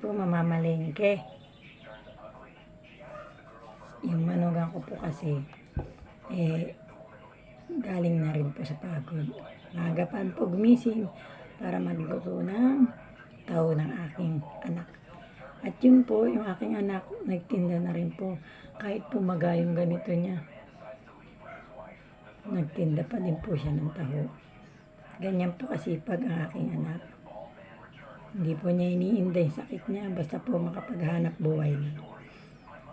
po mamamalengke. Yung manugang ko po kasi, galing na rin po sa pagod. Maaga pa po gumising para magluto ng taho ng aking anak. At yun po, yung aking anak, nagtinda na rin po. Kahit pumaga yung ganito niya, nagtinda pa din po siya ng taho. Ganyan po kasipag ang aking anak. Hindi po niya iniinda yung sakit niya, basta po makapaghanap buhay na.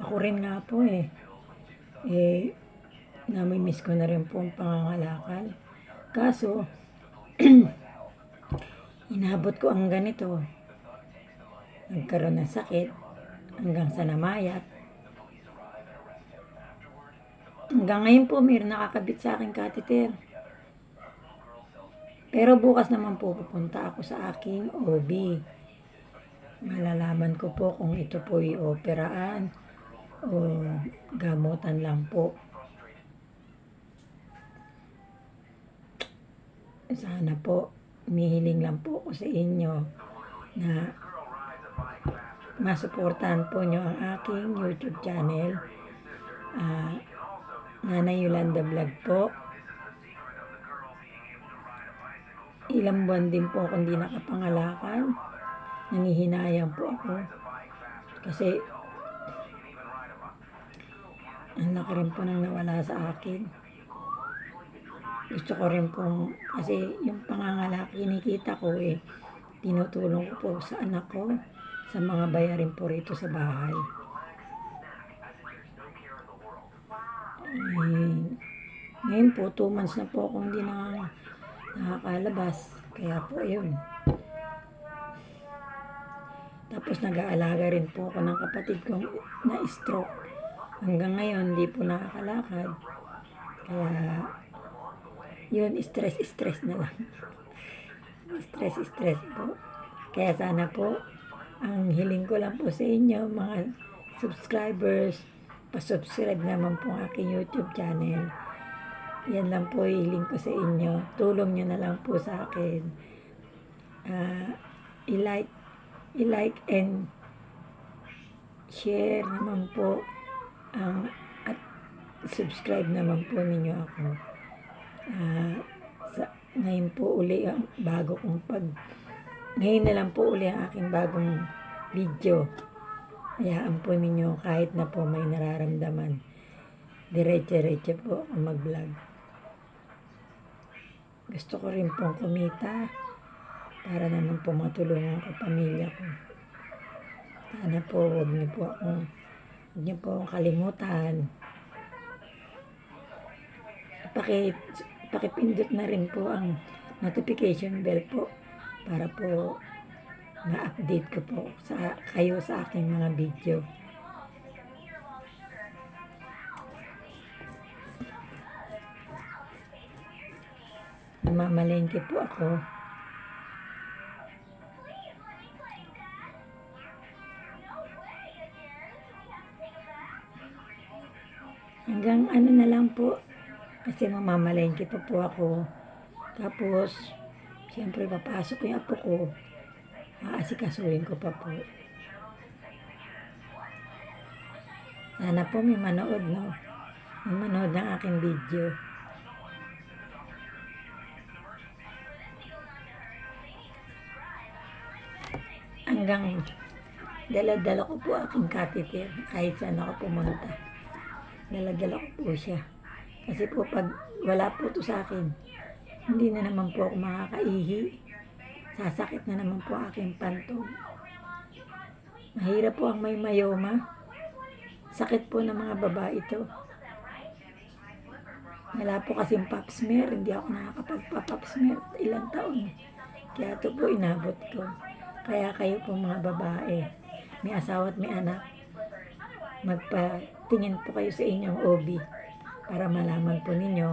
Ako rin nga po namimiss ko na rin po ang pangangalakal. Kaso, inabot ko ang ganito. Nagkaroon ng sakit hanggang sa namayat. Hanggang ngayon po, mayroon nakakabit sa aking catheter. Pero bukas naman po pupunta ako sa aking OB. Malalaman ko po kung ito po i-operaan o gamutan lang po. Sana po, humihiling lang po ako sa inyo na masuportahan po nyo ang aking YouTube channel. Nanay Yolanda Vlog po. Ilang buwan din po akong hindi nakapangalakan. Nangihinayang po ako. Kasi ang laki rin po nang nawala sa akin. Gusto ko rin po, kasi yung pangangalaki kinikita ko tinutulong ko po sa anak ko, sa mga bayarin po rito sa bahay. Ngayon po, 2 months na po akong hindi nakakalabas. Kaya po yun. Tapos nag-aalaga rin po ako ng kapatid kong na-stroke. Hanggang ngayon, hindi po nakakalakad. Kaya, yun, stress na lang. stress po. Kaya sana po, ang hiling ko lang po sa inyo, mga subscribers, pa-subscribe naman po ang aking YouTube channel. Yan lang po hiling ko sa inyo. Tulong nyo na lang po sa akin. I-like and share naman po at subscribe naman po ninyo ako. Ngayon po uli ang ngayon na lang po uli ang aking bagong video. Hayaan po ninyo kahit na po may nararamdaman. Diretso po ang mag-vlog. Gusto ko rin pong kumita para naman po matulungan ko pamilya ko. Sana po huwag niyo po akong kalimutan. Pakipindot na rin po ang notification bell po para po ma-update ko po kayo sa aking mga video. Namamalengke po ako. Hanggang na lang po. Kasi mamamalengke pa po ako. Tapos, siyempre papasok yung apo ko. Aasikasuhin ko pa po. Sana po may manood, no? May manood ng aking video. Hanggang dala-dala ko po aking catheter kahit saan ako pumunta. Dala-dala ko po siya. Kasi po pag wala po to sa akin, hindi na naman po ako makakaihi. Sasakit na naman po aking pantog. Mahirap po ang may mayoma. Sakit po ng mga babae ito. Wala po kasing pap smear. Hindi ako nakakapagpa-pap smear ilang taon. Kaya ito po inabot ko. Kaya kayo po mga babae, may asawa at may anak, magpatingin po kayo sa inyong OB para malaman po ninyo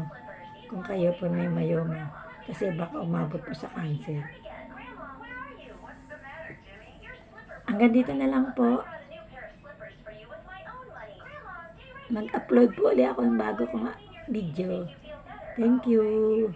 kung kayo po may mayoma. Kasi baka umabot po sa cancer. Hanggang dito na lang po. Mag-upload po ulit ako ng bago kong video. Thank you.